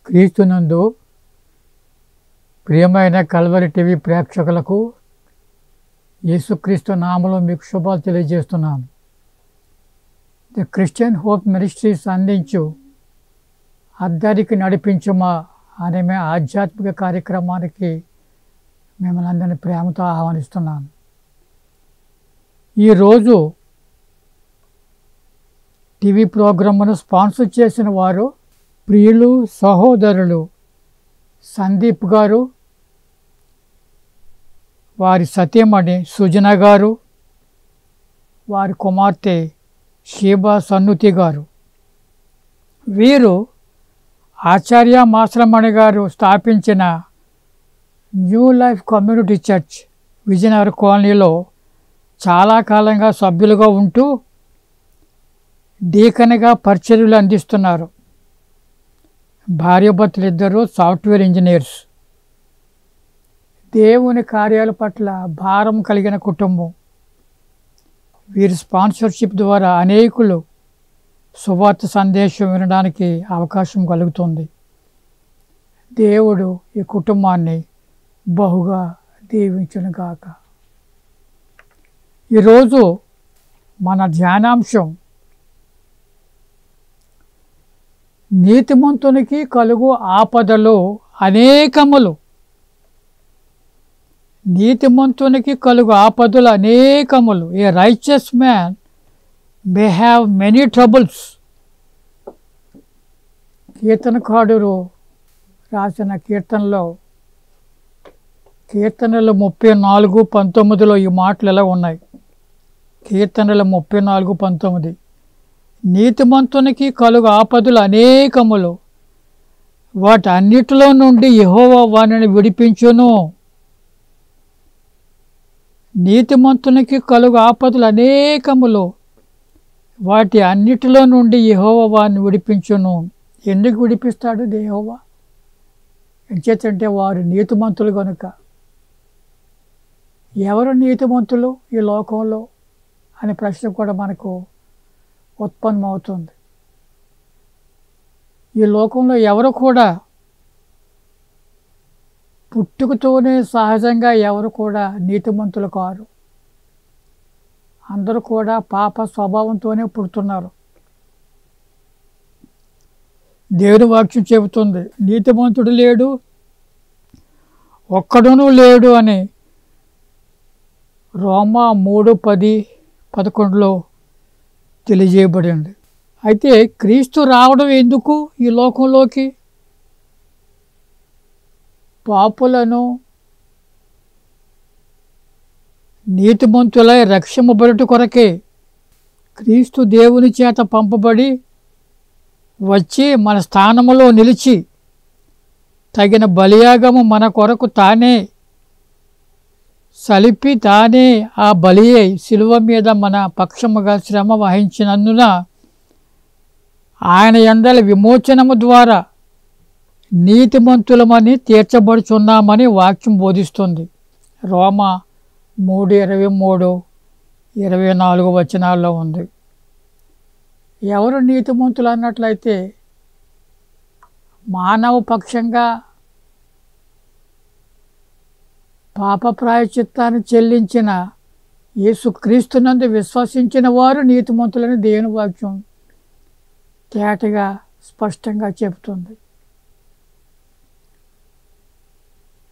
క్రీస్తునందు ప్రియమైన Calvary TV ప్రేక్షకులకు యేసుక్రీస్తు నామములో మీకు శుభాలు తెలియజేస్తున్నాను. ది క్రిస్టియన్ హోప్ మినిస్ట్రీస్ అందించు అద్దరికి నడిపించుమా అనే ఆధ్యాత్మిక కార్యక్రమానికి మిమ్మల్ని అందరినీ ప్రేమతో ఆహ్వానిస్తున్నాను. ఈరోజు టీవీ ప్రోగ్రామ్ను స్పాన్సర్ చేసిన వారు ప్రియులు సహోదరులు సందీప్ గారు, వారి సతీమణి సుజన గారు, వారి కుమార్తె షీబా సన్నుతి గారు. వీరు ఆచార్య మాసలమణి గారు స్థాపించిన new life community church Vijayanagar కాలనీలో చాలా కాలంగా సభ్యులుగా ఉంటూ డీకన్గా పరిచర్యలు అందిస్తున్నారు. భార్యాభర్తలు ఇద్దరు సాఫ్ట్వేర్ ఇంజనీర్స్. దేవుని కార్యాల పట్ల భారం కలిగిన కుటుంబం. వీరి స్పాన్సర్షిప్ ద్వారా అనేకులు సువార్త సందేశం వినడానికి అవకాశం కలుగుతుంది. దేవుడు ఈ కుటుంబాన్ని బహుగా దీవించునుగాక. ఈరోజు మన ధ్యానాంశం నీతిమంతునికి కలుగు ఆపదలు అనేకములు. నీతిమంతునికి కలుగు ఆపదలు అనేకములు. A righteous man may have many troubles. కీర్తనకారుడు రాసిన కీర్తనలు 34:19 ఈ మాటలు ఎలా ఉన్నాయి? కీర్తనలు 34:19 నీతిమంతునికి కలుగు ఆపదలు అనేకములు, వాటి అన్నిటిలో నుండి యెహోవా వానిని విడిపించును. నీతిమంతునికి కలుగు ఆపదలు అనేకములు, వాటి అన్నిటిలో నుండి యెహోవా వారిని విడిపించును. ఎందుకు విడిపిస్తాడు యెహోవా? ఎంచేతంటే వారు నీతిమంతులు కనుక. ఎవరు నీతిమంతులు ఈ లోకంలో అనే ప్రశ్న కూడా మనకు ఉత్పన్నమవుతుంది. ఈ లోకంలో ఎవరు కూడా పుట్టుకతోనే సహజంగా ఎవరు కూడా నీతిమంతులు కారు. అందరూ కూడా పాప స్వభావంతోనే పుడుతున్నారు. దేవుని వాక్యం చెబుతుంది, నీతిమంతుడు లేడు, ఒక్కడునూ లేడు అని. రోమా 3:10-11 తెలియజేయబడింది. అయితే క్రీస్తు రావడం ఎందుకు ఈ లోకంలోకి? పాపులను నీతిమంతులై రక్షింపబడుట కొరకే క్రీస్తు దేవుని చేత పంపబడి వచ్చి మన స్థానములో నిలిచి తగిన బలియాగము మన కొరకు తానే సలిపి తానే ఆ బలి అయి శిలువ మీద మన పక్షముగా శ్రమ వహించినందున ఆయన యందలి విమోచనము ద్వారా నీతిమంతులమని తీర్చబడుచున్నామని వాక్యం బోధిస్తుంది. రోమా 3:23-24 వచనాల్లో ఉంది. ఎవరు నీతిమంతులు అన్నట్లయితే మానవ పక్షంగా పాప ప్రాయశ్చిత్తాన్ని చెల్లించిన యేసుక్రీస్తునందు విశ్వసించిన వారు నీతిమంతులని దేవుని వాక్యం తేటగా స్పష్టంగా చెబుతుంది.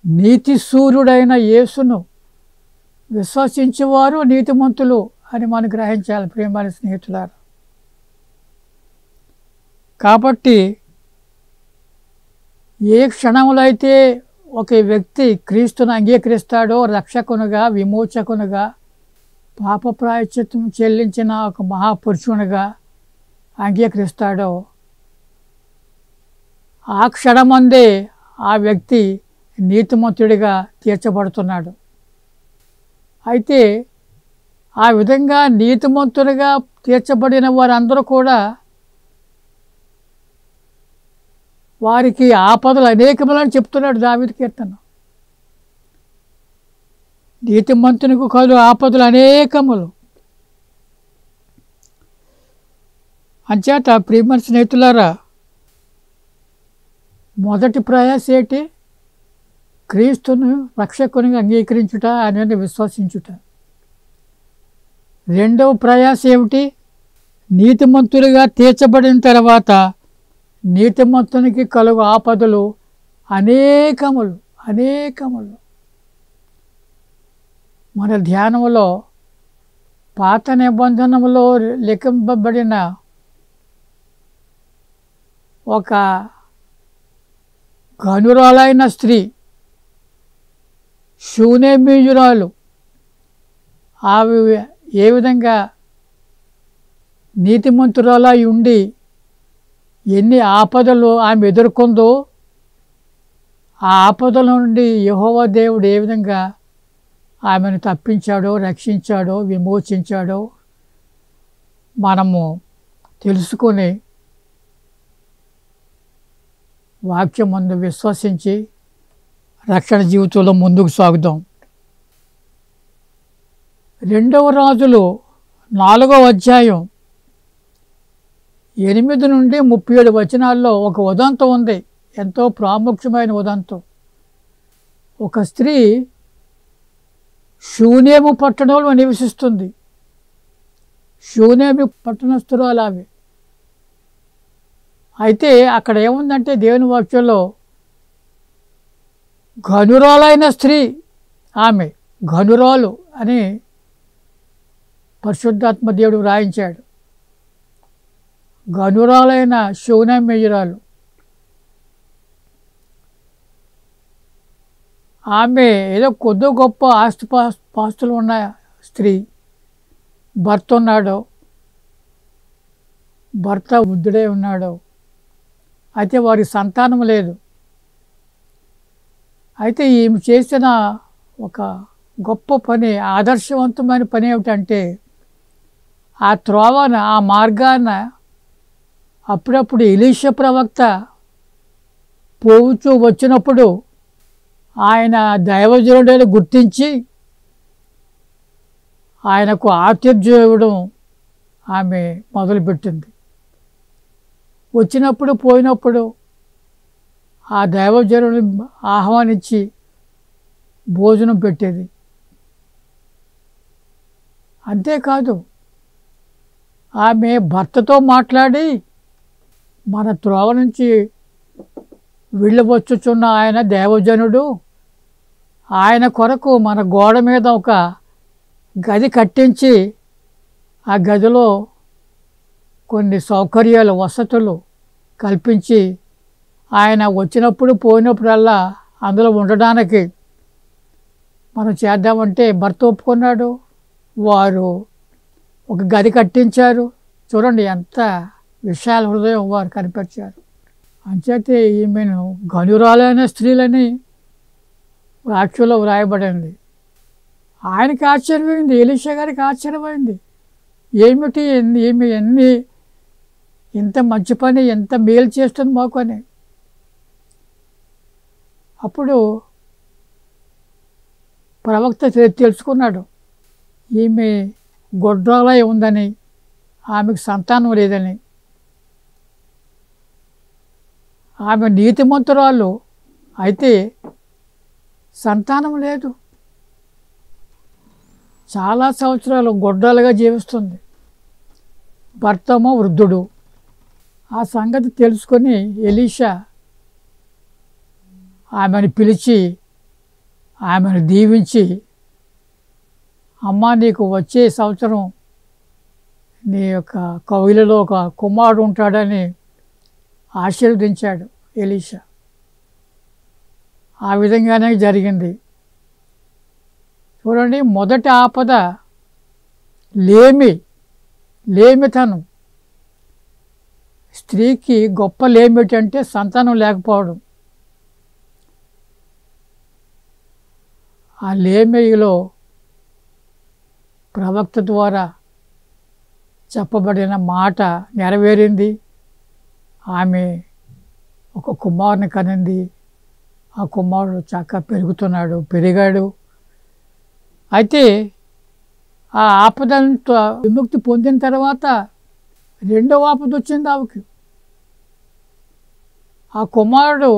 నీతి సూర్యుడైన యేసును విశ్వసించేవారు నీతిమంతులు అని మనం గ్రహించాలి ప్రియమైన స్నేహితులారా. కాబట్టి ఏ క్షణంలో అయితే ఒక వ్యక్తి క్రీస్తును అంగీకరిస్తాడో, రక్షకునిగా విమోచకునిగా పాప ప్రాయశ్చిత్తం చెల్లించిన ఒక మహాపురుషునిగా అంగీకరిస్తాడో ఆ క్షణమందే ఆ వ్యక్తి నీతిమంతుడిగా తీర్చబడుతున్నాడు. అయితే ఆ విధంగా నీతిమంతుడిగా తీర్చబడిన వారందరూ కూడా వారికి ఆపదలు అనేకములని చెప్తున్నాడు దావీదు కీర్తన. నీతిమంతునికి కలుగు ఆపదలు అనేకములు. అంచేత ప్రియమైన స్నేహితులారా, మొదటి ప్రయాస ఏంటి? క్రీస్తును రక్షకునిగా అంగీకరించుట, ఆయన విశ్వసించుట. రెండవ ప్రయాస ఏమిటి? నీతిమంతులుగా తీర్చబడిన తర్వాత నీతిమంతునికి కలుగు ఆపదలు అనేకములు అనేకములు. మన ధ్యానంలో పాత నిబంధనలో లిఖింపబడిన ఒక గనురాలైన స్త్రీ, షూనేమీయురాలు, ఆమె ఏ విధంగా నీతిమంతురాలై ఉండి ఎన్ని ఆపదలు ఆమె ఎదుర్కొందో, ఆ ఆపదల నుండి యెహోవా దేవుడు ఏ విధంగా ఆమెను తప్పించాడో, రక్షించాడో, విమోచించాడో మనము తెలుసుకొని వాక్యం ముందు విశ్వసించి రక్షణ జీవితంలో ముందుకు సాగుదాం. 2వ రాజులు 4వ అధ్యాయం 8 నుండి 37 వచనాల్లో ఒక ఉదంతం ఉంది, ఎంతో ప్రాముఖ్యమైన ఉదంతం. ఒక స్త్రీ షూనేము పట్టణంలో నివసిస్తుంది. షూనేము పట్టణస్థురాలు ఆమె. అయితే అక్కడ ఏముందంటే దేవుని వాక్యంలో ఘనురాలైన స్త్రీ ఆమె, ఘనురాలు అని పరిశుద్ధాత్మ దేవుడు వ్రాయించాడు. ఘనురాలైన షూనేమీయురాలు ఆమె. ఏదో కొద్ది గొప్ప పాస్తులు ఉన్న స్త్రీ. భర్త ఉన్నాడు, భర్త వృద్ధుడే ఉన్నాడు. అయితే వారికి సంతానం లేదు. అయితే ఈమె చేసిన ఒక గొప్ప పని, ఆదర్శవంతమైన పని ఏమిటంటే, ఆ త్రోవన, ఆ మార్గాన అప్పుడప్పుడు ఎలీషా ప్రవక్త పోవచ్చు వచ్చినప్పుడు ఆయన దైవజనుడని గుర్తించి ఆయనకు ఆతిథ్యం ఇవ్వడం ఆమె మొదలుపెట్టింది. వచ్చినప్పుడు పోయినప్పుడు ఆ దైవజనుని ఆహ్వానించి భోజనం పెట్టేది. అంతేకాదు, ఆమె భర్తతో మాట్లాడి మన త్రోవ నుంచి వెళ్ళవచ్చుచున్న ఆయన దైవజనుడు, ఆయన కొరకు మన గోడ మీద ఒక గది కట్టించి ఆ గదిలో కొన్ని సౌకర్యాలు, వసతులు కల్పించి ఆయన వచ్చినప్పుడు పోయినప్పుడల్లా అందులో ఉండడానికి మనం చేద్దామంటే భర్త ఒప్పుకున్నాడు. వారు ఒక గది కట్టించారు. చూడండి ఎంత విశాల హృదయం వారు కనిపించారు. అంచేతే ఈమెను ఘనురాలైన స్త్రీలని వాక్యంలో వ్రాయబడింది. ఆయనకి ఆశ్చర్యమైంది, ఎలీషా గారికి ఆశ్చర్యమైంది. ఏమిటి ఈమె ఇంత మంచి పని, ఎంత మేలు చేస్తుంది మాకు అని. అప్పుడు ప్రవక్త తెలుసుకున్నాడు, ఈమె గొడ్రాలై ఉందని, ఆమెకు సంతానం లేదని. ఆమె నీతిమంతురాలు అయితే సంతానం లేదు, చాలా సంవత్సరాలు గొడ్రాలుగా జీవిస్తుంది. భర్తమో వృద్ధుడు. ఆ సంగతి తెలుసుకొని ఎలీషా ఆమెను పిలిచి ఆమెను దీవించి, అమ్మ నీకు వచ్చే సంవత్సరం నీ యొక్క కౌగిలిలో ఒక కుమారుడు ఉంటాడని ఆశీర్వదించాడు ఎలీషా. ఆ విధంగానే జరిగింది. చూడండి, మొదటి ఆపద లేమితనం. స్త్రీకి గొప్ప లేమిటంటే సంతానం లేకపోవడం. ఆ లేమిలో ప్రవక్త ద్వారా చెప్పబడిన మాట నెరవేరింది. ఆమె ఒక కుమారుని కనింది. ఆ కుమారుడు చక్కగా పెరిగాడు. అయితే ఆ ఆపదంతో విముక్తి పొందిన తర్వాత రెండవ ఆపద వచ్చింది ఆమెకి. ఆ కుమారుడు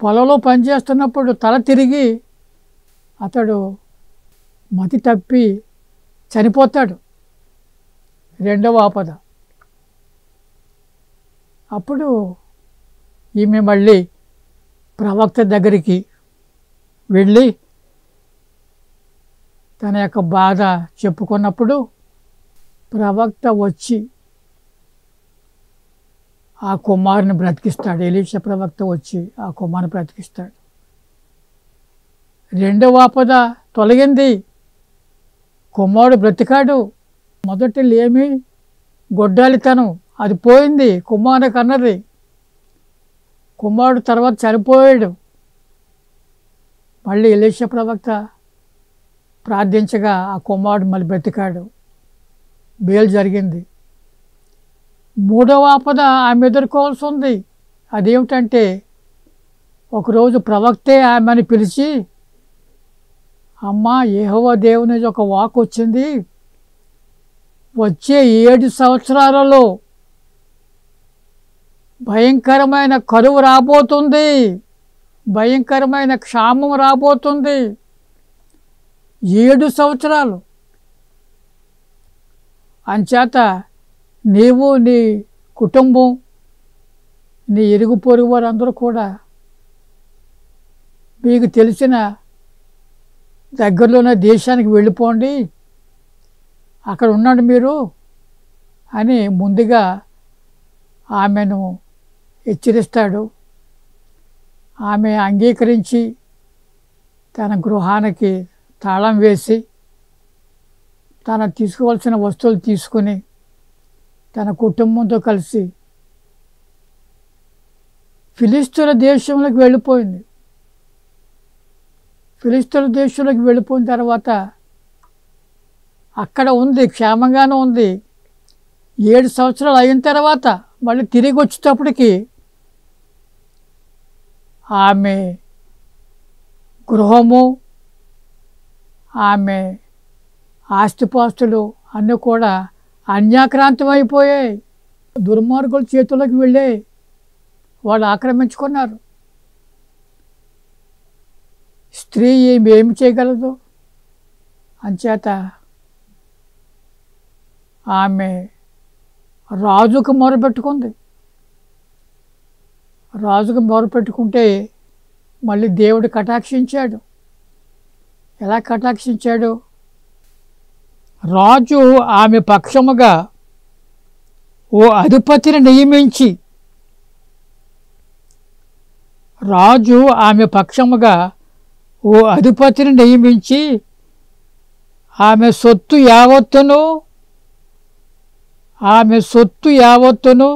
పొలంలో పనిచేస్తున్నప్పుడు తల తిరిగి అతడు మతి తప్పి చనిపోతాడు. రెండవ ఆపద. అప్పుడు ఈమె మళ్ళీ ప్రవక్త దగ్గరికి వెళ్ళి తన యొక్క బాధ చెప్పుకున్నప్పుడు ప్రవక్త వచ్చి ఆ కుమారుని బ్రతికిస్తాడు. ఎలీషా ప్రవక్త వచ్చి ఆ కుమారుని బ్రతికిస్తాడు. రెండవ ఆపద తొలగింది, కుమారుడు బ్రతికాడు. మొదటి లేమి గొడ్డాలితనం అది పోయింది, కుమారుడు కన్నది. కుమారుడు తర్వాత చనిపోయాడు. మళ్ళీ ఎలీషా ప్రవక్త ప్రార్థించగా ఆ కుమారుడు మళ్ళీ బ్రతికాడు. మేలు జరిగింది. మూడవ ఆపద ఆమె ఎదుర్కోవాల్సి ఉంది. అదేమిటంటే ఒకరోజు ప్రవక్తే ఆమెను పిలిచి, అమ్మా, యెహోవా దేవుని ఒక వాక్ వచ్చింది, వచ్చే 7 సంవత్సరాలలో భయంకరమైన కరువు రాబోతుంది, భయంకరమైన క్షామం రాబోతుంది. 7 సంవత్సరాలు. అంచేత నీవు, నీ కుటుంబం, నీ ఇరుగు పొరుగు వారందరూ కూడా మీకు తెలిసిన దగ్గరలోనే దేశానికి వెళ్ళిపోండి, అక్కడ ఉన్నాడు మీరు అని ముందుగా ఆమెను హెచ్చరిస్తాడు. ఆమె అంగీకరించి తన గృహానికి తాళం వేసి తన తీసుకోవాల్సిన వస్తువులు తీసుకుని తన కుటుంబంతో కలిసి ఫిలిస్తీన్ల దేశంలోకి వెళ్ళిపోయింది. ఫిలిస్తీన్ల దేశంలోకి వెళ్ళిపోయిన తర్వాత అక్కడ ఉంది, క్షేమంగానే ఉంది. 7 సంవత్సరాలు అయిన తర్వాత మళ్ళీ తిరిగి వచ్చేటప్పటికి ఆమె గృహము, ఆమె ఆస్తిపాస్తులు అన్నీ కూడా అన్యాక్రాంతం అయిపోయాయి. దుర్మార్గుల చేతుల్లోకి వెళ్ళాయి, వాళ్ళు ఆక్రమించుకున్నారు. స్త్రీ ఏమి చేయగలదు? అంచేత ఆమె రాజుకు మొరపెట్టుకుంది. రాజుకు మొరపెట్టుకుంటే మళ్ళీ దేవుడు కటాక్షించాడు. ఎలా కటాక్షించాడు? రాజు ఆమె పక్షముగా ఓ అధిపతిని నియమించి, రాజు ఆమె పక్షముగా ఓ అధిపతిని నియమించి ఆమె సొత్తు యావత్తును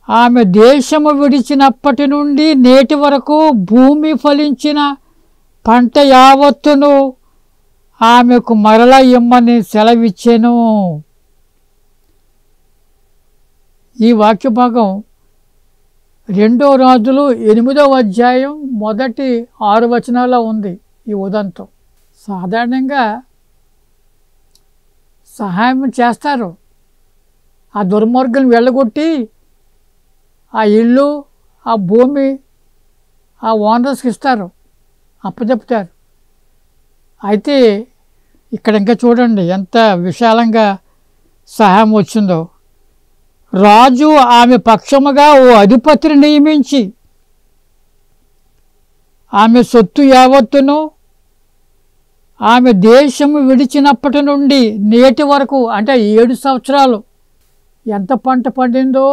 ఆమె దేశము విడిచినప్పటి నుండి నేటి వరకు భూమి ఫలించిన పంట యావత్తును ఆమెకు మరల ఇమ్మని సెలవిచ్చెను. ఈ వాక్య భాగం 2 రాజులు 8వ అధ్యాయం మొదటి 6 వచనాల్లో ఉంది. ఈ ఉదంతం సాధారణంగా సహాయం చేస్తారు. ఆ దుర్మార్గులను వెళ్ళగొట్టి ఆ ఇల్లు, ఆ భూమి ఆ ఓనర్స్కి ఇస్తారు, అప్పచెప్తారు. అయితే ఇక్కడ ఇంకా చూడండి ఎంత విశాలంగా సహాయం వచ్చిందో. రాజు ఆమె పక్షముగా ఓ అధిపతిని నియమించి ఆమె సొత్తు యావత్తును ఆమె దేశము విడిచినప్పటి నుండి నేటి వరకు, అంటే 7 సంవత్సరాలు ఎంత పంట పండిందో,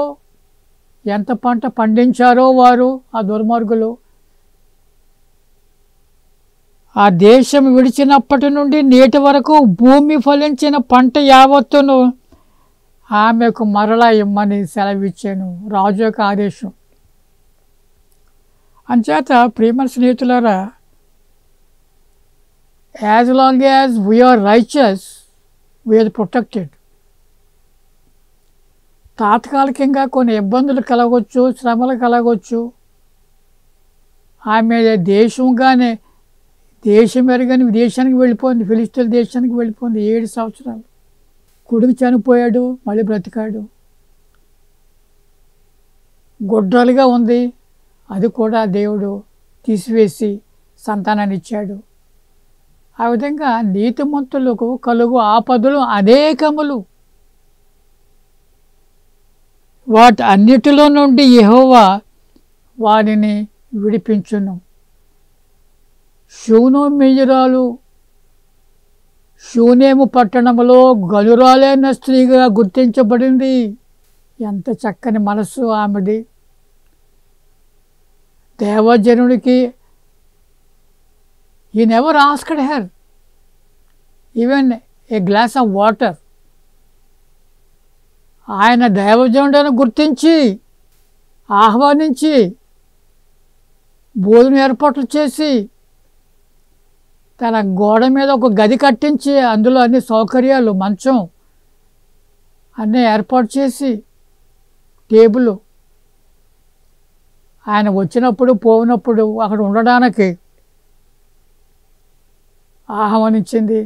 ఎంత పంట పండించారో వారు ఆ దుర్మార్గులు, ఆ దేశం విడిచినప్పటి నుండి నేటి వరకు భూమి ఫలించిన పంట యావత్తును ఆమెకు మరలా ఇమ్మని సెలవిచ్చాను. రాజు యొక్క ఆదేశం. అంచేత ప్రియమైన స్నేహితులారా, as long as we are righteous we are protected. తాత్కాలికంగా కొన్ని ఇబ్బందులు కలగవచ్చు, శ్రమలు కలగవచ్చు. ఆమె దేశంగానే దేశం ఎరగని దేశానికి వెళ్ళిపోయింది, ఫిలిస్తీన్ల దేశానికి వెళ్ళిపోయింది. 7 సంవత్సరాలు. కొడుకు చనిపోయాడు, మళ్ళీ బ్రతికాడు. గొడ్రాలుగా ఉంది, అది కూడా దేవుడు తీసివేసి సంతానాన్ని ఇచ్చాడు. ఆ విధంగా నీతిమంతులకు కలుగు ఆపదలు అనేకములు. వాటి అన్నిటిలో నుండి యెహోవా వారిని విడిపించును. శూనేమియురాలు శూనేము పట్టణంలో గనురాలైన స్త్రీగా గుర్తించబడింది. ఎంత చక్కని మనస్సు ఆమెది. దేవజనుడికి he never asked her even a glass of water. ఆయన దైవజనుడని గుర్తించి ఆహ్వానించి భోజనం ఏర్పాట్లు చేసి తన గోడ మీద ఒక గది కట్టించి అందులో అన్ని సౌకర్యాలు, మంచం అన్నీ ఏర్పాటు చేసి టేబుల్, ఆయన వచ్చినప్పుడు పోయినప్పుడు అక్కడ ఉండడానికి ఆహ్వానించింది.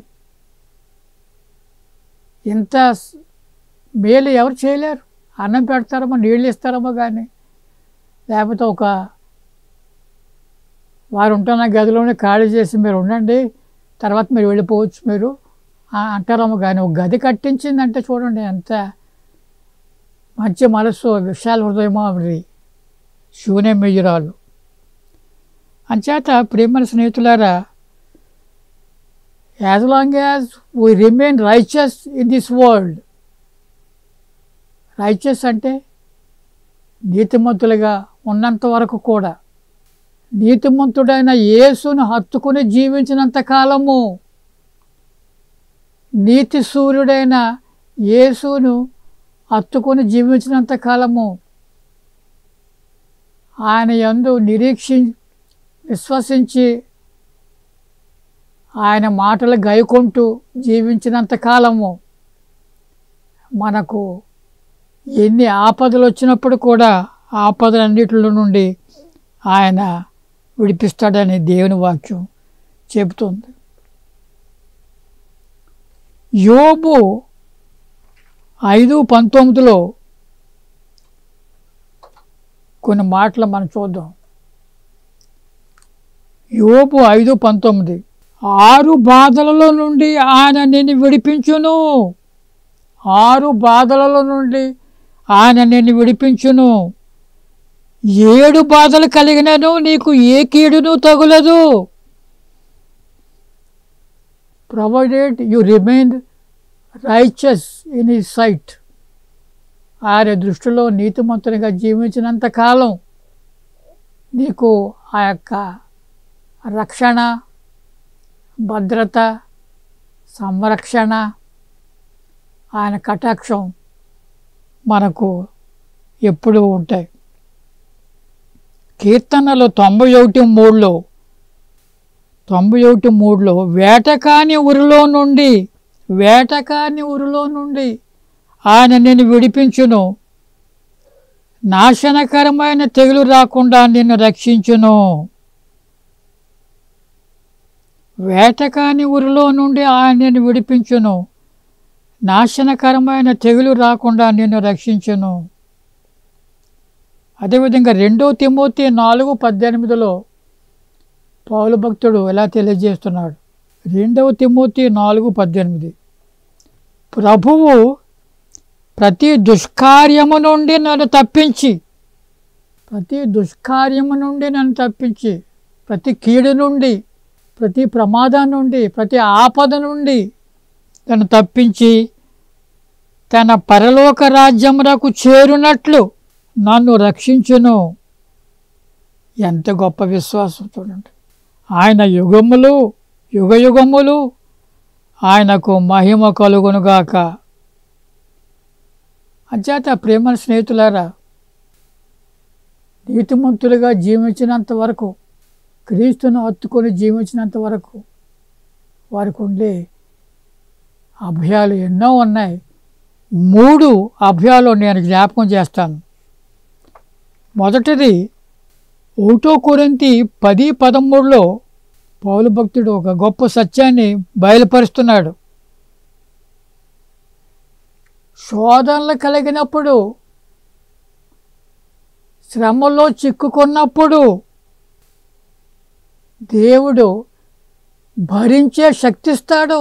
ఇంత మేలు ఎవరు చేయలేరు. అన్నం పెడతారమో నీళ్ళు ఇస్తారమో కానీ, లేకపోతే ఒక వారు ఉంటున్న గదిలోనే ఖాళీ చేసి మీరు ఉండండి, తర్వాత మీరు వెళ్ళిపోవచ్చు మీరు అంటారేమో కానీ, ఒక గది కట్టించిందంటే చూడండి ఎంత మంచి మనస్సు, విశాల హృదయమో ఆవిడ శూనేమియురాలు. అంచేత ప్రియమైన స్నేహితులారా, as long as we remain righteous in this world, righteous అంటే నీతిమంతులుగా ఉన్నంత వరకు కూడా, నీతిమంతుడైన యేసును హత్తుకుని జీవించినంత కాలము, నీతి సూర్యుడైన యేసును హత్తుకుని జీవించినంత కాలము, ఆయన యందు విశ్వసించి ఆయన మాటలు గైకొంటూ జీవించినంత కాలము మనకు ఎన్ని ఆపదలు వచ్చినప్పుడు కూడా ఆపదలన్నిటిలో నుండి ఆయన విడిపిస్తాడని దేవుని వాక్యం చెబుతుంది. యోబు 5:19 కొన్ని మాటలు మనం చూద్దాం. యోబు 5:19, 6 బాధలలో నుండి ఆయన నిన్ను విడిపించును, 6 బాధలలో నుండి ఆయన నిన్ను విడిపించును, 7 బాధలు కలిగినను నీకు ఏ కీడును తగులదు. Provided you remain righteous in his sight, ఆయన దృష్టిలో నీతిమంతునిగా జీవించినంత కాలం నీకు ఆ యొక్క రక్షణ, భద్రత, సంరక్షణ, ఆయన కటాక్షం మనకు ఎప్పుడూ ఉంటాయి. కీర్తనలో 91:3 వేటకాని ఉరిలో నుండి ఆయన నిన్ను విడిపించును, నాశనకరమైన తెగులు రాకుండా నిన్ను రక్షించును. వేటకాని ఉరిలో నుండి ఆయన నిన్ను విడిపించును, నాశనకరమైన తెగులు రాకుండా నిన్ను రక్షించును. అదేవిధంగా 2 తిమోతి 4:18 పౌలు భక్తుడు ఎలా తెలియజేస్తున్నాడు. 2 తిమోతి 4:18, ప్రభువు ప్రతి దుష్కార్యము నుండి నన్ను తప్పించి, ప్రతి కీడు నుండి, ప్రతి ప్రమాదం నుండి, ప్రతి ఆపద నుండి నన్ను తప్పించి తన పరలోక రాజ్యమునకు చేరునట్లు నన్ను రక్షించును. ఎంత గొప్ప విశ్వాసం చూడండి. ఆయన యుగయుగములు ఆయనకు మహిమ కలుగునుగాక. అంచేత ప్రేమ స్నేహితులారా, నీతిమంతులుగా జీవించినంత వరకు, క్రీస్తును హత్తుకొని జీవించినంత వరకు వారికి ఉండే అభయాలు ఎన్నో ఉన్నాయి. 3 అభయాలు నేను జ్ఞాపకం చేస్తాను. మొదటిది 1 కొరింథీ 10:13 పౌలు భక్తుడు ఒక గొప్ప సత్యాన్ని బయలుపరుస్తున్నాడు. శోధనలు కలిగినప్పుడు శ్రమలో చిక్కుకున్నప్పుడు దేవుడు భరించే శక్తిస్తాడు.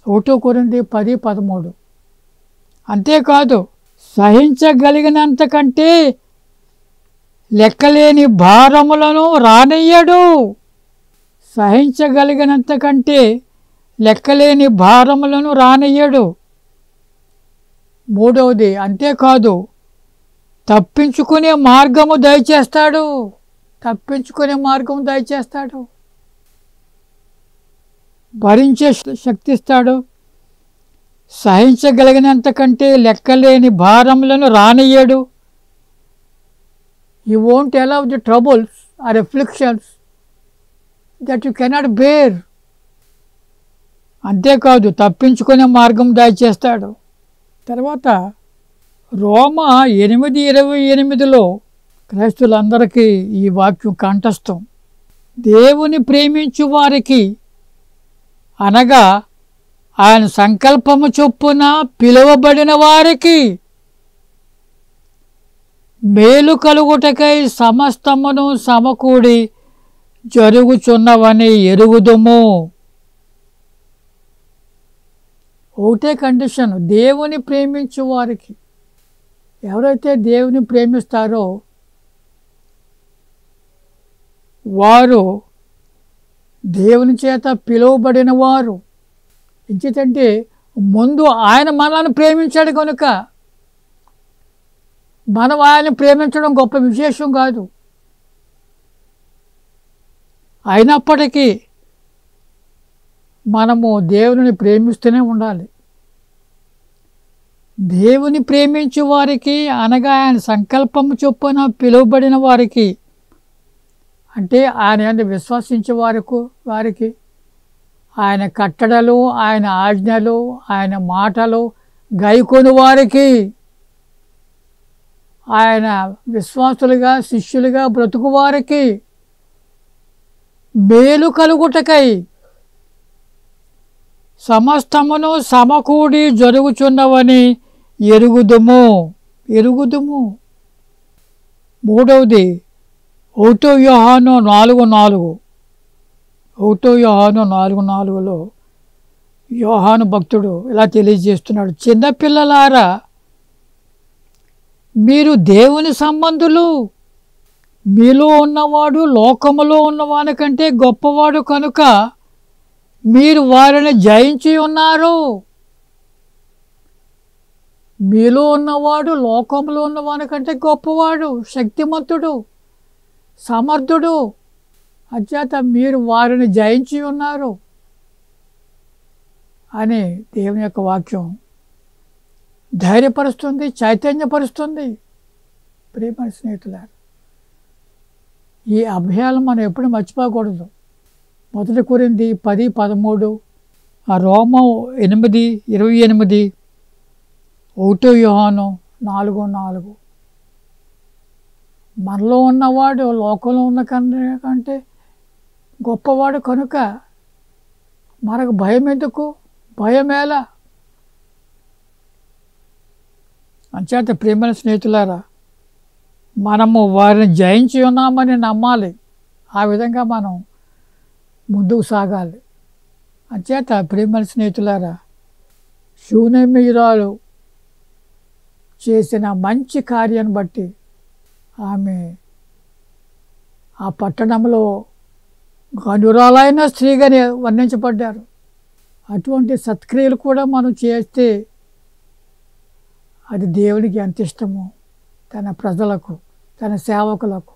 1 కొరింథీ 10:13. అంతేకాదు, సహించగలిగినంత కంటే లెక్కలేని భారములను రానియ్యడు. సహించగలిగినంత కంటే లెక్కలేని భారములను రానియ్యడు. 3వది, అంతేకాదు, తప్పించుకునే మార్గము దయచేస్తాడు. భరించే శక్తిస్తాడు. సహించగలిగినంత కంటే లెక్కలేని భారములను రానియ్యడు. He won't allow the troubles or afflictions that you cannot bear. అంతేకాదు, తప్పించుకునే మార్గం దయచేస్తాడు. తర్వాత రోమా 8:28లో క్రైస్తవులందరికీ ఈ వాక్యం కంఠస్థం. దేవుని ప్రేమించు వారికి, అనగా ఆయన సంకల్పము చొప్పున పిలువబడిన వారికి మేలు కలుగుటకై సమస్తమును సమకూడి జరుగుచున్నవని ఎరుగుదుము. ఒకటే కండిషన్, దేవుని ప్రేమించు వారికి. ఎవరైతే దేవుని ప్రేమిస్తారో వారు దేవుని చేత పిలువబడిన వారు. ఎందుకంటే ముందు ఆయన మనల్ని ప్రేమించాడు కనుక మనం ఆయన ప్రేమించడం గొప్ప విశేషం కాదు. అయినప్పటికీ మనము దేవుని ప్రేమిస్తూనే ఉండాలి. దేవుని ప్రేమించే వారికి, అనగా ఆయన సంకల్పము చొప్పున పిలువబడిన వారికి, అంటే ఆయన యందు విశ్వసించే వారికి ఆయన కట్టడలు, ఆయన ఆజ్ఞలు, ఆయన మాటలు గైకొని వారికి, ఆయన విశ్వాసులుగా శిష్యులుగా బ్రతుకు వారికి మేలు కలుగుటకై సమస్తమును సమకూడి జరుగుచున్నవని ఎరుగుదుము. 3వది 1 యోహాను 4:4లో యోహాను భక్తుడు ఇలా తెలియజేస్తున్నాడు, చిన్నపిల్లలారా, మీరు దేవుని సంబంధులు, మీలో ఉన్నవాడు లోకములో ఉన్నవాని కంటే గొప్పవాడు కనుక మీరు వారిని జయించి ఉన్నారు. మీలో ఉన్నవాడు లోకంలో ఉన్నవాని కంటే గొప్పవాడు, శక్తిమంతుడు, సమర్థుడు. అచేత మీరు వారిని జయించి ఉన్నారు అని దేవుని యొక్క వాక్యం ధైర్యపరుస్తుంది, చైతన్యపరుస్తుంది. ప్రియమైన స్నేహితులారా, ఈ అభయాలు మనం ఎప్పుడు మర్చిపోకూడదు. 1 కొరింథీ 10:13, రోమా 8:28, 1 యోహాను 4:4. మనలో ఉన్నవాడు లోకంలో ఉన్న కంటే గొప్పవాడు కనుక మనకు భయం ఎందుకు? భయమేలా? అంచేత ప్రియమైన స్నేహితులారా, మనము వారిని జయించి ఉన్నామని నమ్మాలి. ఆ విధంగా మనం ముందుకు సాగాలి. అంచేత ప్రియమైన స్నేహితులారా, షూనేమీయురాలు చేసిన మంచి కార్యాన్ని బట్టి ఆమె ఆ పట్టణంలో గనురాలైన స్త్రీగా వర్ణించబడ్డారు. అటువంటి సత్క్రియలు కూడా మనం చేస్తే అది దేవునికి ఎంత ఇష్టమో తన ప్రజలకు, తన సేవకులకు.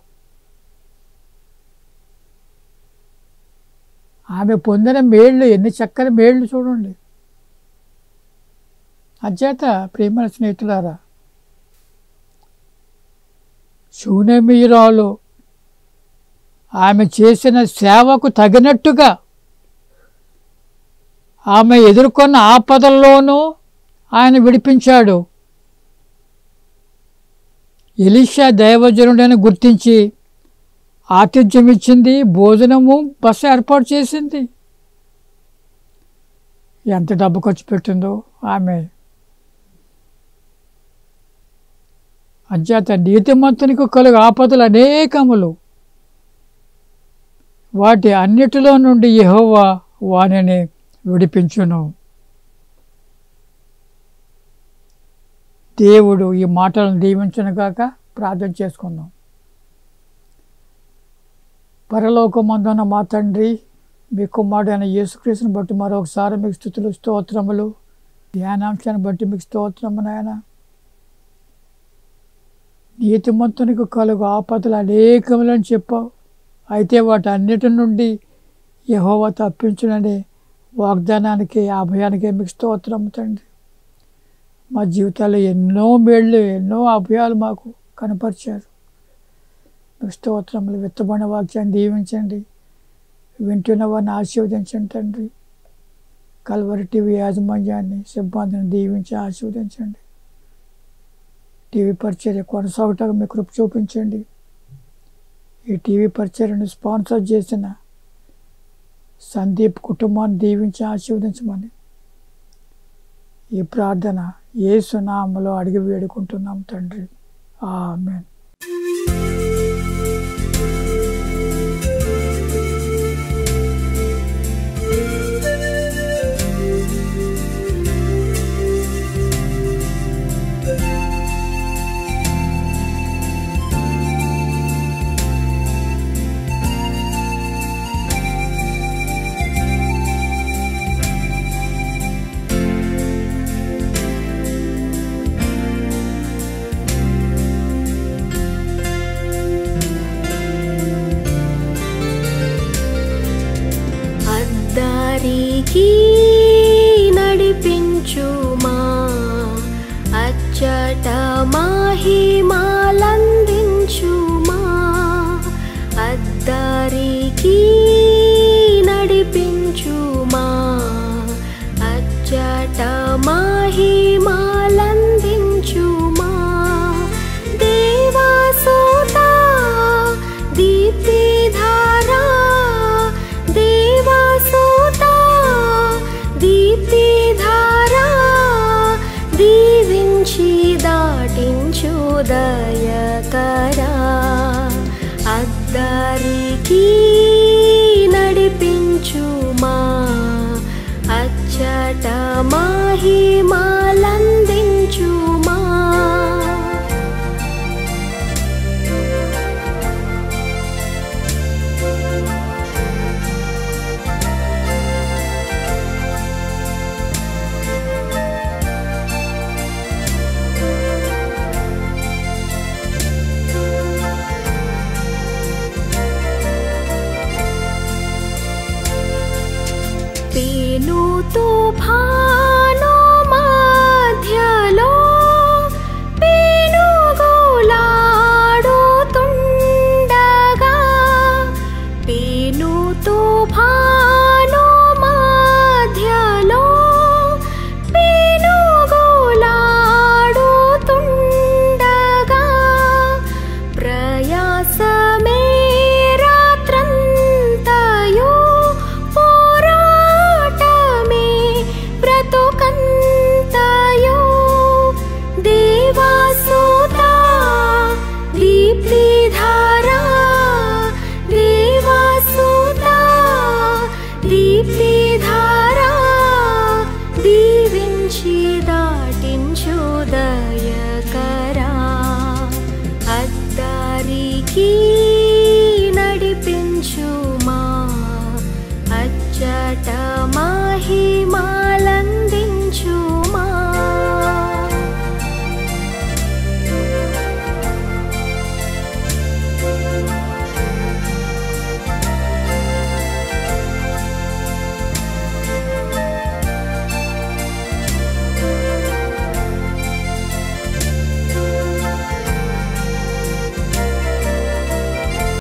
ఆమె పొందిన మేళ్ళు ఎన్ని చక్కని మేళ్ళు చూడండి. అచేత ప్రియమైన స్నేహితులారా, షూనేమీయురాలు ఆమె చేసిన సేవకు తగినట్టుగా ఆమె ఎదుర్కొన్న ఆపదల్లోనూ ఆయన విడిపించాడు. ఎలీషా దైవజనుడని గుర్తించి ఆతిథ్యం ఇచ్చింది, భోజనము బస ఏర్పాటు చేసింది. ఎంత డబ్బు ఖర్చు పెట్టిందో ఆమె. అంచేత నీతిమంతునికి కలుగు ఆపదలు అనేకములు, వాటి అన్నిటిలో నుండి యెహోవా వానిని విడిపించును. దేవుడు ఈ మాటలను దీవించునుగాక. ప్రార్థన చేసుకుందాం. పరలోకమందున్న మా తండ్రి, మీ కుమారుడైన యేసుక్రీస్తుని బట్టి మరొకసారి మీకు స్తుతులు స్తోత్రములు. ధ్యానాంశాన్ని బట్టి మీకు స్తోత్రము నాయన. నీతిమంతునికి కలుగు ఆపదలు అనేకములని చెప్పావు, అయితే వాటి అన్నిటి నుండి యెహోవా తప్పించుననే వాగ్దానానికి, అభయానికి మీకు స్తోత్రము తండ్రి. మా జీవితాల్లో ఎన్నో మేళ్ళు, ఎన్నో అభయాలు మాకు కనపరిచారు. మీకు స్తోత్రములు. విత్తబడిన వాక్యాన్ని దీవించండి, వింటున్న వారిని ఆశీర్వదించండి తండ్రి. కల్వరి టీవీ యాజమాన్యాన్ని, సిబ్బందిని దీవించి ఆశీర్వదించండి. టీవీ పరిచర్య కొనసాగుటకు మీ కృప చూపించండి. ఈ టీవీ పరిచర్యను స్పాన్సర్ చేసిన సందీప్ కుటుంబాన్ని దీవించి ఆశీర్వదించమని ఈ ప్రార్థన యేసు నామములో అడిగి వేడుకుంటున్నాం తండ్రి. ఆమేన్. దారికి నడిపించుమా, అచ్చట మహిమలందించుమా. అద్దరికి నడిపించుమా, అచ్చట మహిమలందించుమా. దేవాసోత దీప్తిధారా, దీప్తిధారా దీవించి దాటించు దయకరా. అద్దరికి నడిపించుమా, అచ్చట మహిమా